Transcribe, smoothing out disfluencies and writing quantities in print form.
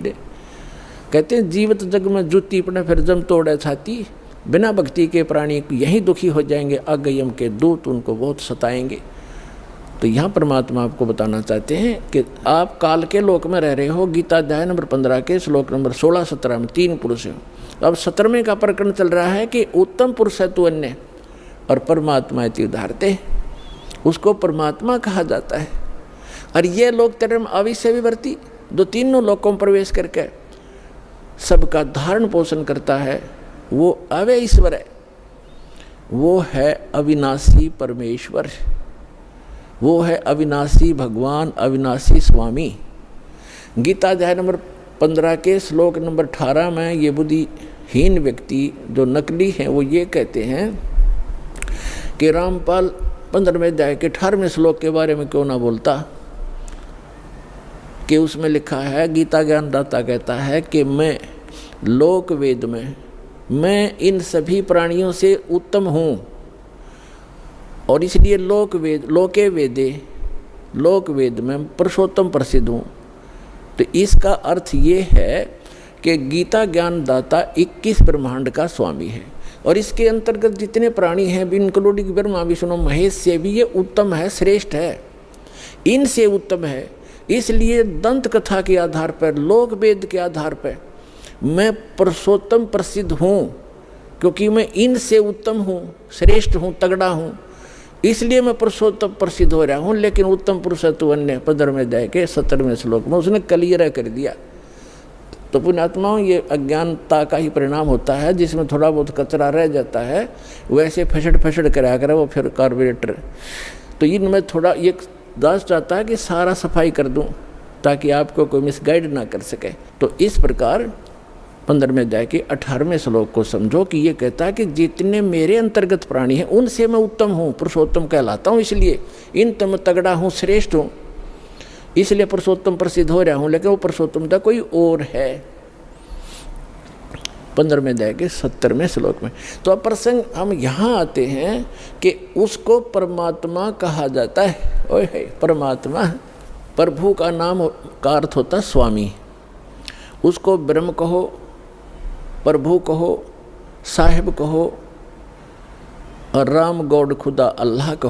कहते हैं जीवित जग में जूती पड़े फिर जम तोड़े छाती, बिना भक्ति के प्राणी यहीं दुखी हो जाएंगे, अगयम के दूत उनको बहुत सताएंगे। तो यहाँ परमात्मा आपको बताना चाहते हैं कि आप काल के लोक में रह रहे हो। गीता अध्याय नंबर 15 के श्लोक नंबर 16-17 में 3 पुरुष हो। अब 17वें का प्रकरण चल रहा है कि उत्तम पुरुष है तू अन्य और परमात्मा है उदाहरते, उसको परमात्मा कहा जाता है। और ये लोग तेरे अविश्य विवर्ती जो तीनों लोकों में प्रवेश करके सबका धारण पोषण करता है, वो अव्यय ईश्वर है, वो है अविनाशी परमेश्वर, वो है अविनाशी भगवान, अविनाशी स्वामी। गीता अध्याय नंबर 15 के श्लोक नंबर 18 में ये बुद्धिहीन व्यक्ति जो नकली हैं वो ये कहते हैं कि रामपाल 15वें अध्याय के 18वें श्लोक के बारे में क्यों ना बोलता, कि उसमें लिखा है, गीता ज्ञानदाता कहता है कि मैं लोक वेद में, मैं इन सभी प्राणियों से उत्तम हूँ और इसलिए लोके वेदे, लोक वेद में पुरुषोत्तम प्रसिद्ध हूँ। तो इसका अर्थ ये है कि गीता ज्ञानदाता 21 ब्रह्मांड का स्वामी है और इसके अंतर्गत जितने प्राणी हैं इंक्लूडिंग ब्रह्मा विष्णु महेश से भी ये उत्तम है, श्रेष्ठ है, इनसे उत्तम है। इसलिए दंत कथा के आधार पर, लोक वेद के आधार पर मैं पुरुषोत्तम प्रसिद्ध हूँ, क्योंकि मैं इनसे उत्तम हूँ, श्रेष्ठ हूँ, तगड़ा हूँ, इसलिए मैं पुरुषोत्तम प्रसिद्ध हो रहा हूँ। लेकिन उत्तम पुरुष है तू अन्य 15वें अध्याय के 17वें श्लोक में उसने क्लियर कर दिया। तो पुण्यात्माओं, ये अज्ञानता का ही परिणाम होता है, जिसमें थोड़ा बहुत कचरा रह जाता है वैसे फसड़ कराया करे वो फिर कार्बोरेटर। तो इनमें थोड़ा ये दास चाहता है कि सारा सफाई कर दूं ताकि आपको कोई मिसगाइड ना कर सके। तो इस प्रकार 15वें अध्याय के 18वें श्लोक को समझो कि ये कहता है कि जितने मेरे अंतर्गत प्राणी हैं उनसे मैं उत्तम हूँ, पुरुषोत्तम कहलाता हूँ, इसलिए इन तम तगड़ा हूँ, श्रेष्ठ हूँ, इसलिए पुरुषोत्तम प्रसिद्ध हो रहा हूँ। लेकिन वो पुरुषोत्तमता कोई और है। 15वें अध्याय के 17वें श्लोक में। तो अब प्रसंग हम यहाँ आते हैं कि उसको परमात्मा कहा जाता है। ओए है परमात्मा, प्रभु का नाम का अर्थ होता है स्वामी। उसको ब्रह्म कहो, प्रभु कहो, साहिब कहो और राम गॉड खुदा अल्लाह कहो।